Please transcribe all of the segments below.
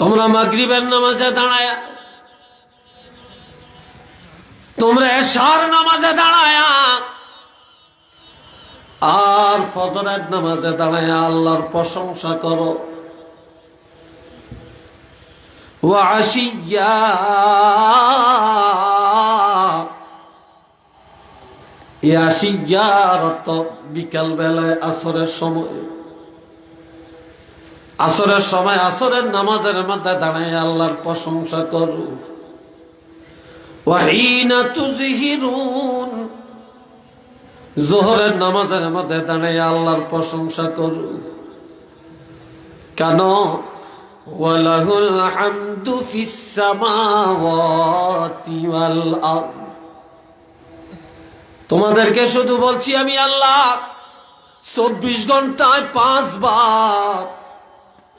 তোমরা মাগরিবের নামাজে দাঁড়ায়া, তোমরা এশার নামাজে দাঁড়ায়া, আর ফজরের নামাজে দাঁড়ায়া আল্লাহর প্রশংসা করো। ওয়া আশিয়া, এই আশিয়ার অর্থ বিকাল বেলায় আসরের সময়, আসরের সময় আসরের নামাজের মধ্যে দাঁড়ায় আল্লাহর প্রশংসা করো। ওয়া হিনা তুযহিরুন, যোহরের নামাজের মধ্যে দাঁড়ায় আল্লাহর প্রশংসা করো। কেন? ওয়ালাহুল হামদু ফিস সামাওয়াতি ওয়াল আরদ, তোমাদেরকে শুধু বলছি আমি আল্লাহ 24 ঘন্টায় 5 বার,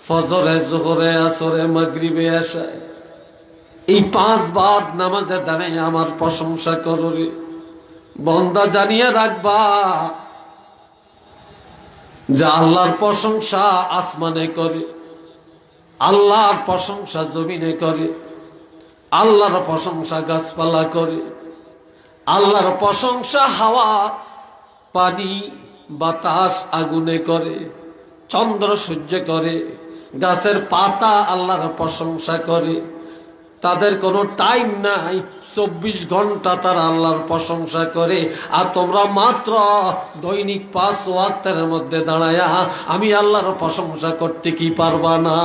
ফজরে, যোহরে, আসরে, মাগরিবে, এশায়, এই 5 বার নামাজে দাঁড়িয়ে আমার প্রশংসা করো রে বান্দা। জানিয়ে রাখবা যে আল্লাহর প্রশংসা আসমানে করে, আল্লাহর প্রশংসা জমিনে করে, আল্লাহর প্রশংসা গাছপালা করে, আল্লাহর প্রশংসা হাওয়া, পানি, বাতাস, আগুনে করে, চন্দ্র সূর্য করে, গাছের পাতা আল্লাহর প্রশংসা করে। তাদের কোনো টাইম নাই, 24 ঘন্টা তারা আল্লাহর প্রশংসা করে। আর তোমরা মাত্র দৈনিক 5 ওয়াক্তের মধ্যে দাঁড়ায়া আমি আল্লাহর প্রশংসা করতে কি পারবা না?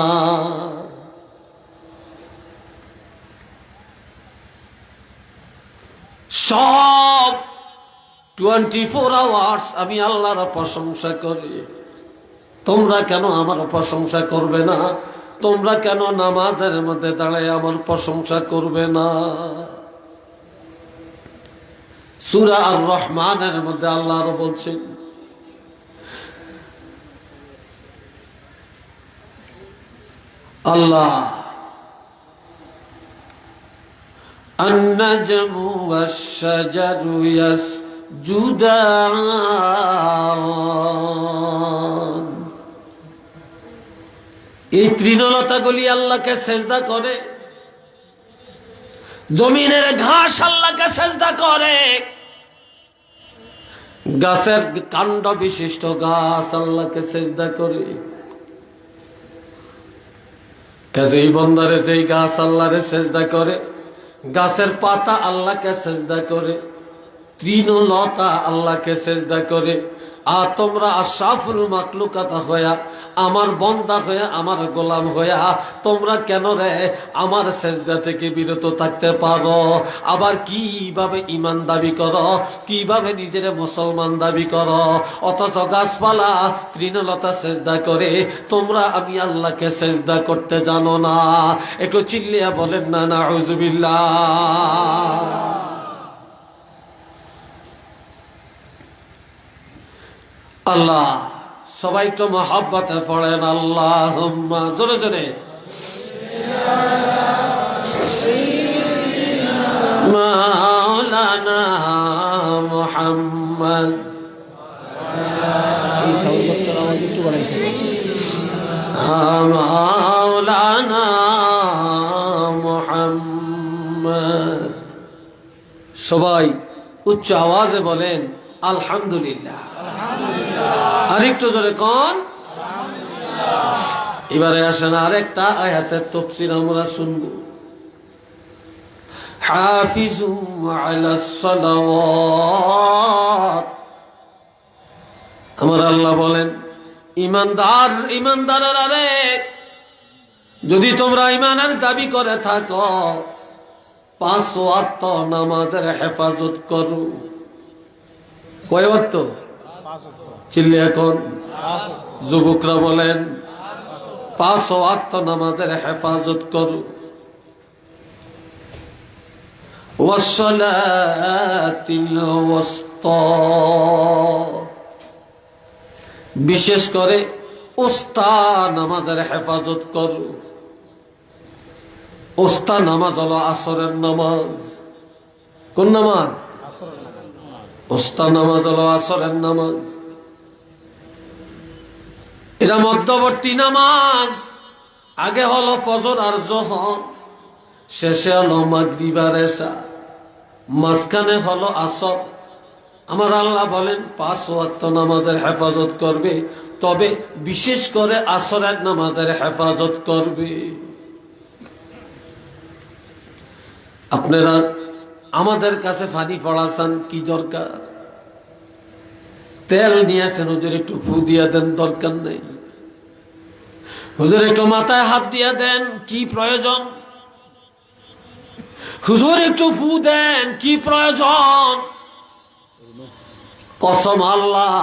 সব 24 আওয়ার্স আমি আল্লাহর প্রশংসা করি। তোমরা কেন আমার প্রশংসা করবে না? তোমরা কেন নামাজের মধ্যে দাঁড়ায় আমার প্রশংসা করবে না? সূরা আর রহমানের মধ্যে আল্লাহ আরো বলছেন, আল্লাহ আন-নাজমু ওয়াশ-শাজারু ইয়াসজুদান, এই তৃণলতাগুলি আল্লাহকে সেজদা করে, জমিনের ঘাস আল্লাহকে সেজদা করে, গাছের কাণ্ড বিশিষ্ট গাছ আল্লাহকে সেজদা করে। কাজেই বন্দারে যেই গাছ আল্লাহরে সেজদা করে, গাছের পাতা আল্লাহকে সেজদা করে, তৃণলতা আল্লাহকে সেজদা করে, আর তোমরা আশরাফুল মাখলুকাত হইয়া, আমার বন্দা হইয়া, আমার গোলাম হইয়া তোমরা কেন রে আমার সেজদা থেকে বিরত থাকতে পারো? আবার কিভাবে ঈমান দাবি করো, কিভাবে নিজের মুসলমান দাবি করো, অথচ গাছপালা তৃণলতা সেজদা করে, তোমরা আমি আল্লাহকে সেজদা করতে জানো না? একটু চিল্লিয়া বলেন না নাউযুবিল্লাহ। আল্লাহ সবাই তো মহব্বতে পড়েন আল্লাহুম্মা, জোরে জোরে, মাওলানা মুহাম্মদ। এই সাউন্ড বক্সের আওয়াজ একটু বাড়াইতে, মাওলানা মুহাম্মদ। সবাই উচ্চ আওয়াজে বলেন আলহামদুলিল্লাহ। আরেকটু জোরে কোন। এবারে আসেন আরেকটা আয়াতের তাফসীর আমরা শুনবো। হাফিজু আলাস সালাওয়াত, আমার আল্লাহ বলেন ইমানদারেরা রে, যদি তোমরা ঈমানের দাবি করে থাকো 5 ওয়াক্ত নামাজের হেফাজত করো। কয় ওয়াক্ত? চিল্লি এখন যুবকরা বলেন 5 ওয়াক্ত নামাজের হেফাজত করো। ওয়াসসালাতিল ওয়াসতা, বিশেষ করে উস্তা নামাজের হেফাজত করো। উস্তা নামাজ হলো আসরের নামাজ। কোন নামাজ? উস্তা নামাজ হলো আসরের নামাজ। এটা মধ্যবর্তী নামাজ। আগে হলো ফজর আর যোহর, শেষে হলো মাগরিব আর এশা, মাঝখানে হলো আসর। আমার আল্লাহ বলেন 5 ওয়াক্ত নামাজের হেফাজত করবে, তবে বিশেষ করে আসরের নামাজের হেফাজত করবে। আপনারা আমাদের কাছে ফানি পড়াচ্ছেন, কি দরকার? তেল নিয়ে আসেন, হুজুর একটু ফু দিয়ে দেন, দরকার নেই। হুজুর একটু মাথায় হাত দিয়ে দেন, কি প্রয়োজন? হুজুর একটু ফু দেন, কি প্রয়োজন? কসম আল্লাহ,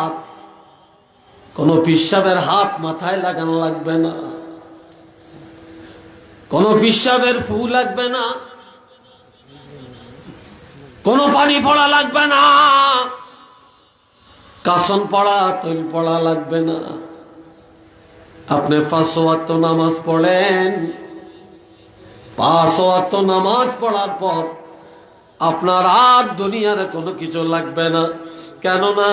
কোন পিসাবের হাত মাথায় লাগানো লাগবে না, কোন পিসাবের ফু লাগবে না, কোন পানি পড়া লাগবে না, কাসন পড়া তৈল পড়া লাগবে না। আপনি 5 ওয়াক্ত নামাজ পড়েন, 5 ওয়াক্ত নামাজ পড়ার পর আপনার আর দুনিয়ার কোনো কিছু লাগবে না। কেননা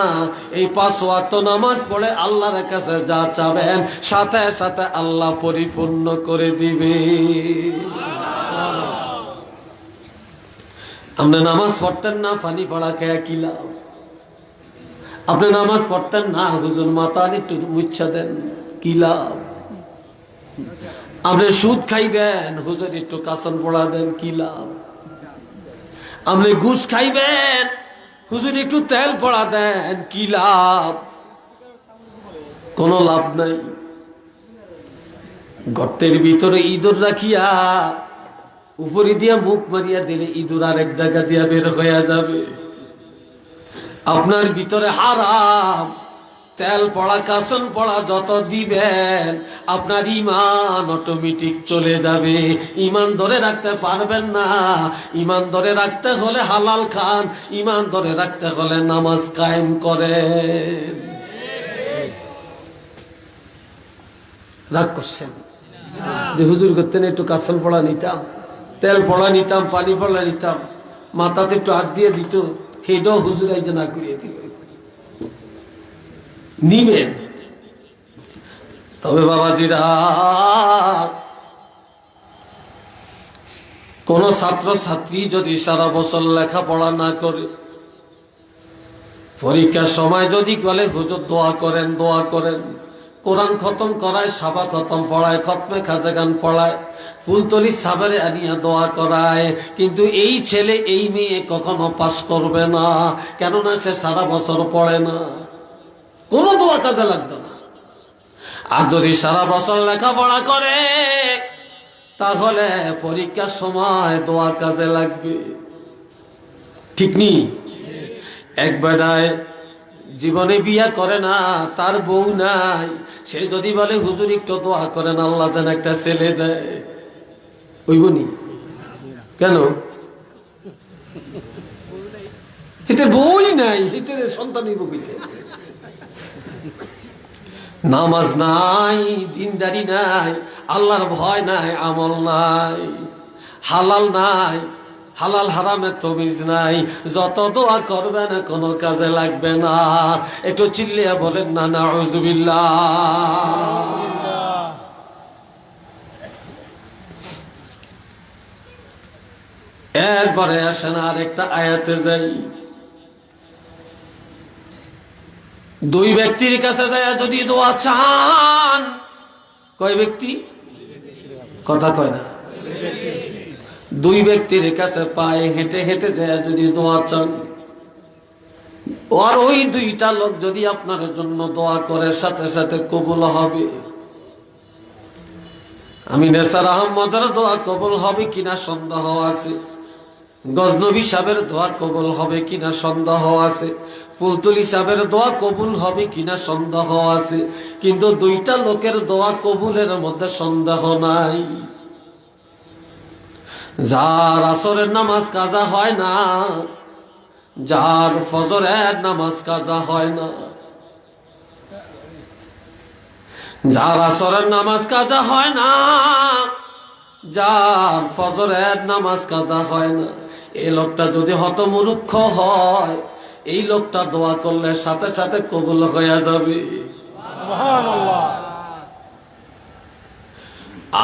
এই 5 ওয়াক্ত নামাজ পড়ে আল্লাহর কাছে যা চাবেন সাথে সাথে আল্লাহ পরিপূর্ণ করে দিবে। আপনি নামাজ পড়তেন না, পানি পড়া খেয়ে কি লাভ? আপনি নামাজ পড়তেন না, হুজুর মাথা একটু মুচ্ছা দেন, কি লাভ? আপনি সুদ খাইবেন, হুজুর একটু কাসন পড়া দেন, কি লাভ? আপনি ঘুষ খাইবেন, হুজুর একটু তেল পড়া দেন, কি লাভ? কোনো লাভ নাই। গর্তের ভিতরে ইঁদুর রাখিয়া উপরে দিয়া মুখ মারিয়া দিলে ইঁদুর আরেক জায়গা দিয়া বের হয়ে যাবে। আপনার ভিতরে হারাম, তেল পড়া কাসন পড়া যত দিবেন আপনার ইমান অটোমেটিক চলে যাবে। ইমান ধরে রাখতে পারবেন না। ইমান ধরে রাখতে হলে হালাল খান, ইমান ধরে রাখতে হলে নামাজ কায়েম করেন। রাগ করছেন যে হুজুর করতেন একটু কাসন পড়া নিতাম, তেল পড়া নিতাম, পানি পড়া নিতাম, মাথাতে একটু হাত দিয়ে দিত, হেডও হুজুর এই যে না করিয়ে দিল। নিবেন, তবে বাবাজিরা কোন ছাত্র ছাত্রী যদি সারা বছর লেখাপড়া না করে, পরীক্ষার সময় যদি বলে হুজুর দোয়া করেন, দোয়া করেন, কোরআন খতম করায়, সাবা খতম পড়ায়, খতমে খাজাগান পড়ায়, ফুলতলি সাবারে আনিয়া দোয়া করায়, কিন্তু এই ছেলে এই মেয়ে কখনো পাস করবে না। কেননা সে সারা বছর পড়ে না, কোনো দোয়া কাজে লাগতো না। আর যদি সারা বছর লেখাপড়া করে তাহলে পরীক্ষার সময় দোয়া কাজে লাগবে। ঠিক নি? এক বেটায় জীবনে বিয়া করে না, তার বউ নাই, সে যদি বলে হুজুর একটু দোয়া করেন আল্লাহ যেন একটা ছেলে দেয়, ওইবনি? কেন? এতে বউই নাই, এতে সন্তান হইব কইতে? নামাজ নাই, দিনদারি নাই, আল্লাহর ভয় নাই, আমল নাই, হালাল নাই, হালাল হারামের তমিজ নাই, যত দোয়া করবে না কোনো কাজে লাগবে না। একটু চিল্লিয়া বলেন না নাউযুবিল্লাহ। এরপরে আসেন আর একটা আয়াতে যাই। দুই ব্যক্তির কাছে যায় যদি দোয়া চান, কয় ব্যক্তি? কথা কয় না। দুই ব্যক্তির কাছে পায়ে হেঁটে হেঁটে যায় যদি দোয়া চান, আর ওই দুইটা লোক যদি আপনার জন্য দোয়া করে সাথে সাথে কবুল হবে। আমি নেসার আহমদের দোয়া কবুল হবে কিনা সন্দেহ আছে, গজনবী সাহেবের দোয়া কবুল হবে কিনা সন্দেহ আছে, ফুলতুলি সাহেবের দোয়া কবুল হবে কিনা সন্দেহ আছে, কিন্তু দুইটা লোকের দোয়া কবুলের মধ্যে সন্দেহ নাই। যার আসরের নামাজ কাজা হয় না, যার ফজরের নামাজ কাজা হয় না, যার আসরের নামাজ কাজা হয় না, যার ফজরের নামাজ কাজা হয় না, এই লোকটা যদি হতমূর্খ হয়, এই লোকটা দোয়া করলে সাথে সাথে কবুল হয়ে যাবে।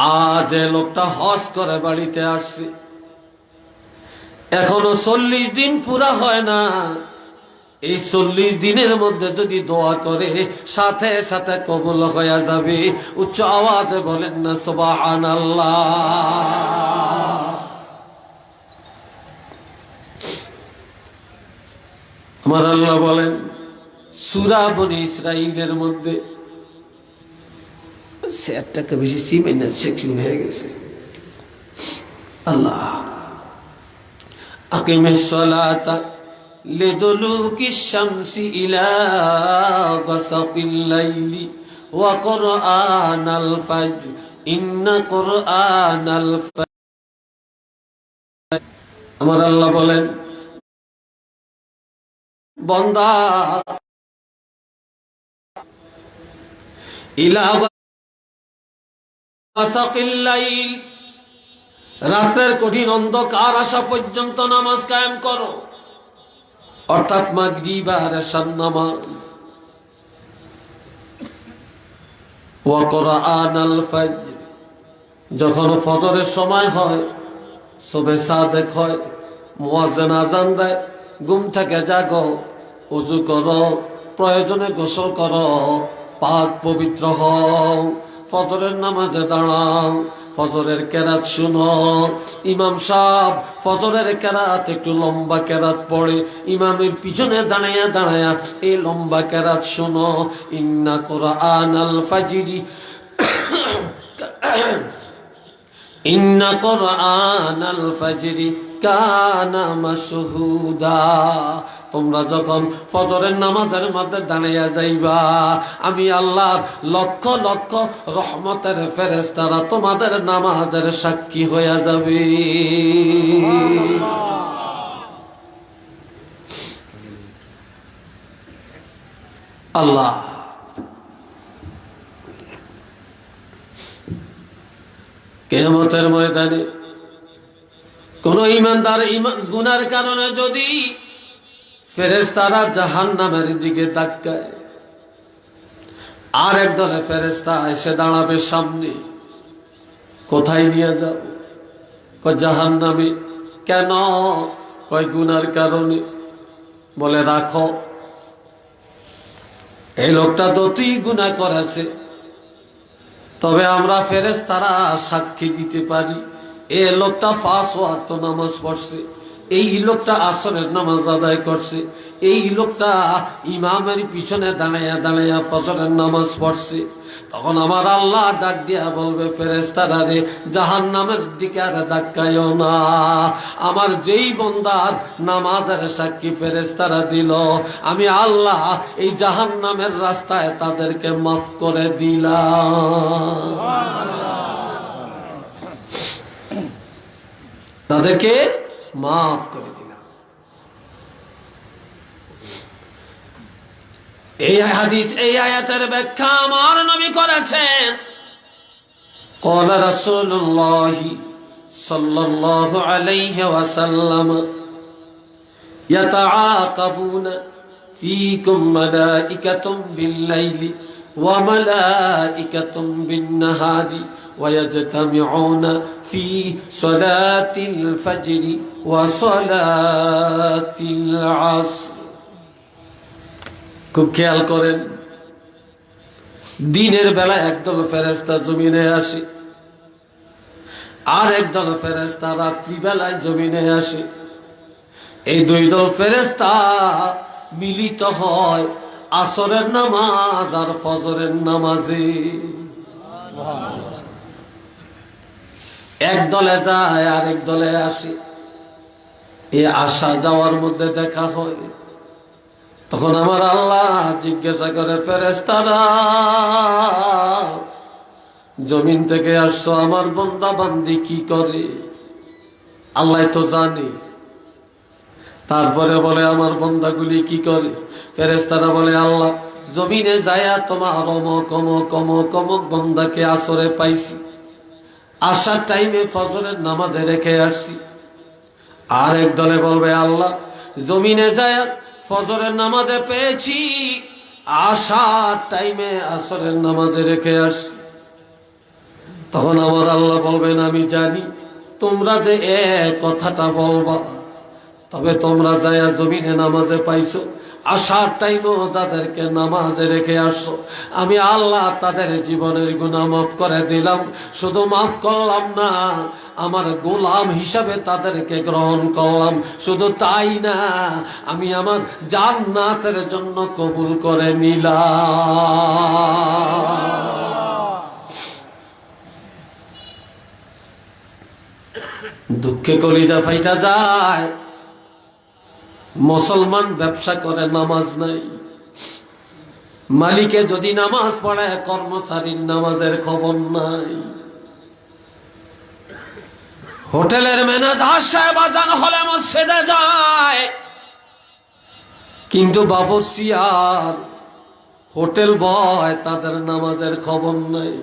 আজ যে লোকটা হজ করে বাড়িতে আসছে, এখনো 40 দিন পুরা হয় না। এই 40 দিনের মধ্যে যদি দোয়া করে সাথে সাথে কবুল হয়ে যাবে। উচ্চ আওয়াজে বলেন না সুবহানাল্লাহ। আমার আল্লাহ বলেন সূরা বনী ইসরাঈলের মধ্যে, সেটাকে বেশি চিমেন না, সেক্লিন হয়ে গেছে। আল্লাহ আকিমিস সালাতা লিদুলুকিশ শামসি ইলা গাসাকিল লাইলি ওয়া কুরআনাল ফাজর ইন্না কুরআনাল ফাজর। আমার আল্লাহ বলেন বান্দা ইলা গাসাকিল লাইল, রাতের কঠিন অন্ধকার আসা পর্যন্ত নামাজ কায়েম করো, অর্থাৎ মাগরিব আর এশার নামাজ। ওয়া কুরআনাল ফাজর, যখন ফজরের সময় হয়, সুবহে সাদেক হয়, মুয়াজ্জিন আযান দেয়, ঘুম থেকে জাগো, ওযু করো, প্রয়োজনে গোসল করো, পাক পবিত্র হও, ফজরের নামাজে দাঁড়াও, ফজরের কেরাত শুনো। ইমাম সাহেব ফজরের কেরাত একটু লম্বা কেরাত পড়ে, ইমামের পিছনে দাঁড়ায়া দাঁড়ায়া এই লম্বা কেরাত শুনো। ইন্না কুরআনাল ফাজরি ইন্না কুরআনাল ফাজরি কানা মাশহুদা। তোমরা যখন ফজরের নামাজের মধ্যে দাঁড়িয়ে যাইবা, আমি আল্লাহর লক্ষ লক্ষ রহমতের ফেরেশতারা তোমাদের নামাজের সাক্ষী হয়ে যাবে। আল্লাহ কিয়ামতের ময়দানে কোন ঈমানদার গুনার কারণে যদি ফেরেশতারা জাহান্নামের দিকে তাকায়, আর একদলে ফেরেশতা এসে দাঁড়াবে সামনে, কোথায় নিয়ে যাও? কয় জাহান্নামে। কেন? কয় গুনার কারণে। বলে রাখো, এই লোকটা যতই গুনাহ করেছে, তবে আমরা ফেরেশতারা সাক্ষী দিতে পারি এই লোকটা 5 ওয়াক্ত নামাজ পড়ছে, এই লোকটা আসরের নামাজ আদায় করছে, এই লোকটা ইমামের পিছনে দাঁড়াইয়া দাঁড়াইয়া ফজরের নামাজ পড়ছে। তখন আমার আল্লাহ ডাক দিয়া বলবে, ফেরেশতারা রে, জাহান্নামের দিকে আর ধাক্কায়ও না। আমার যেই বান্দার নামাজের সাক্ষী ফেরেশতারা দিল, আমি আল্লাহ এই জাহান্নামের রাস্তায় তাদেরকে মাফ করে দিলাম, তাদেরকে মাফ করে দিলাম। এই হাদিস, এই আয়াতের ব্যাখ্যা আমার নবী করেছেন। قال رسول الله صلى الله عليه وسلم يتعاقبون فيكم ملائكة بالليل وملائكة بالنهار ويجتمعون في صلاة الفجر وصلاة العصر। খুব খেয়াল করেন, দিনের বেলা একদল ফেরেশতা জমিনে আসে, আর একদল ফেরেশতা রাত্রি বেলায় জমিনে আসে। এই দুই দল ফেরেশতা মিলিত হয় আসরের নামাজ আর ফজরের নামাজে। এক দলে যায় আর এক দলে আসে। এই আসা যাওয়ার মধ্যে দেখা হয়। তখন আমার আল্লাহ জিজ্ঞাসা করে, ফেরেশতারা, জমিন থেকে আসছো, আমার বান্দা বান্দি কি করে? আল্লাহ তো জানে। তারপরে বলে, আমার বান্দাগুলি কি করে? ফেরেশতারা বলে, আল্লাহ জমিনে যায়া তোমার অমক অমক অমক অমক বান্দাকে আসরে পাইছি, আসার টাইমে ফজরের নামাজে রেখে আসছি। আর এক দলে বলবে, আল্লাহ জমিনে যায় ফজরের নামাজে পেয়েছি, আসার টাইমে আসরের নামাজে রেখে আসছি। তখন আমার আল্লাহ বলবেন, আমি জানি তোমরা যে কথাটা বলবা, তবে তোমরা যায়া জমিনে নামাজে পাইছো, আসার টাইমও তাদেরকে নামাজে রেখে আসছো, আমি আল্লাহ তাদের জীবনের গুনাহ মাফ করে দিলাম। শুধু মাফ করলাম না, আমার গোলাম হিসাবে তাদেরকে গ্রহণ করলাম। শুধু তাই না, আমি আমার জান্নাতের জন্য কবুল করে নিলাম। দুঃখে কলিজা ফাইটা যায়। মুসলমান ব্যবসা করে, নামাজ নাই। মালিকে যদি নামাজ পড়ে, কর্মচারীর নামাজের খবর নাই। হোটেলের ম্যানেজার সাহেব আজান হলে মসজিদে যায়, কিন্তু বাবুর্চি আর হোটেল বয় তাদের নামাজের খবর নাই।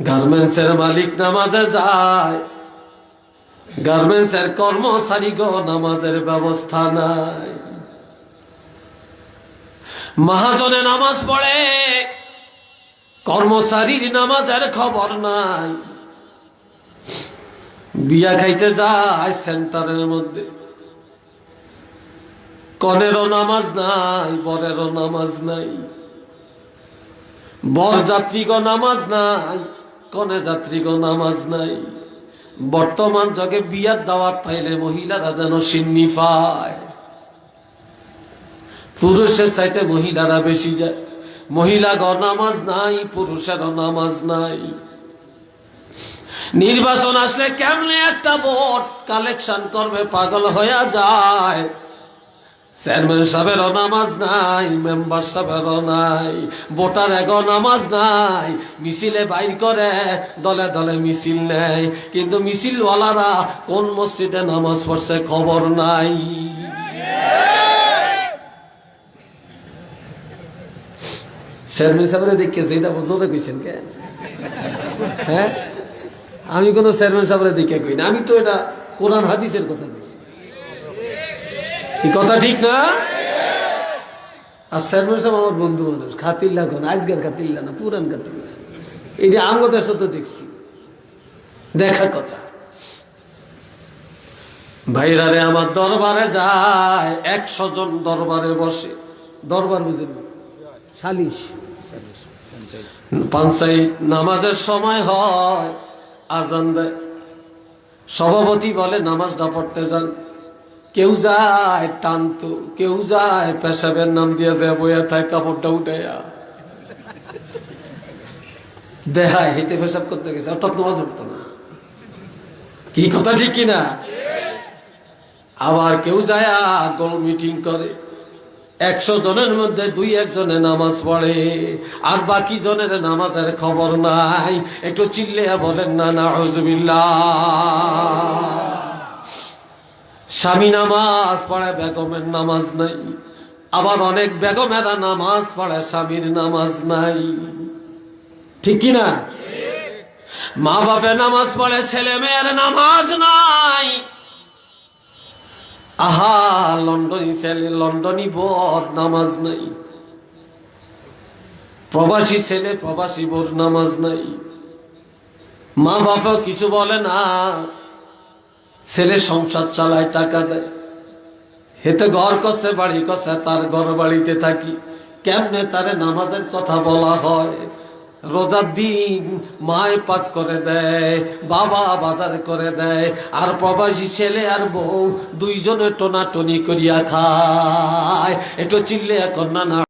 গার্মেন্টসের মালিক নামাজে যায়, গার্মেন্টসের কর্মচারী গো নামাজের ব্যবস্থা নাই। মহাজনে নামাজ পড়ে, কর্মচারীর নামাজের খবর নাই। বিয়া খাইতে যায় সেন্টারের মধ্যে, কনেরও নামাজ নাই, বরেরও নামাজ নাই। বর যাত্রীগো নামাজ নাই, কনে যাত্রীগো নামাজ নাই। বর্তমান যুগে বিয়ার দাওয়াত পাইলে মহিলারা যেন সিন্নি পায়, পুরুষের চাইতে মহিলারা বেশি যায়। মহিলাগো নামাজ নাই, পুরুষেরও নামাজ নাই। নির্বাচন আসলে কেমনে একটা ভোট কালেকশন করবে পাগল হয়ে যায়। চেয়ারম্যান সাহেবেরও নামাজ নাই, মেম্বার সাহেবেরও নাই, ভোটার এগো নামাজ নাই। মিছিলে বাইর করে, দলে দলে মিছিল নেয়, কিন্তু মিছিলওয়ালারা কোন মসজিদে নামাজ পড়ছে খবর নাই। চেয়ারম্যান সাহেবের দেখেছে, এটা জোরে কইছেন কে? হ্যাঁ, আমি কোন চেয়ারম্যান সাহেবের দেখে কই না, আমি তো এটা কোরআন হাদিসের কথা কই। কথা ঠিক না? আর চেয়ারম্যান সাহেব আমার বন্ধু মানুষ, খাতিল্লা কোন আজকের খাতিল্লা না, পুরান খাতিল্লা। এটা আমাদের সাথে দেখছি, দেখা কথা। ভাইরারে আমার দরবারে যায়, 100 জন দরবারে বসে। দরবার বুঝেন, সালিশ, পঞ্চায়েত। নামাজের সময় হয়, আজান দেয়, সভাপতি বলে নামাজটা পড়তে যান। কেউ যায় টানতো, কেউ যায় পেশাবের নাম দিয়ে যায় বইয়া থাকে, কাপড়টা উঠাইয়া দেখায় হেঁটে পেশাব করতে গেছে, অর্থাৎ নামাজ পড়তো না। কি কথা ঠিক কিনা? আবার কেউ যায় গোল মিটিং করে, 100 জনের মধ্যে 2-1 জনে নামাজ পড়ে, আর বাকি জনের নামাজের খবর নাই। একটু চিল্লিয়া বলেন না নাউযুবিল্লাহ। স্বামী নামাজ পড়ে, বেগমের নামাজ নাই। আবার অনেক বেগমেরা নামাজ পড়ে, স্বামীর নামাজ নাই। ঠিক কিনা? মা বাপে নামাজ পড়ে, ছেলে মেয়ের নামাজ নাই। আহা, লন্ডনী ছেলে, লন্ডনী বোর নামাজ নাই। প্রবাসী ছেলে, প্রবাসী বোর নামাজ নাই। মা বাপও কিছু বলে না, ছেলে সংসার চালায়, টাকা দেয়, হেতে ঘর করছে, বাড়ি করছে, তার ঘর বাড়িতে থাকি। কেমনে তারে নামাজের কথা বলা হয়? রোজার দিন মায় পাক করে দেয়, বাবা বাজার করে দেয়, আর প্রবাসী ছেলে আর বউ 2 জনে টোনাটনি করিয়া খায়। একটু চিল্লে এখন না।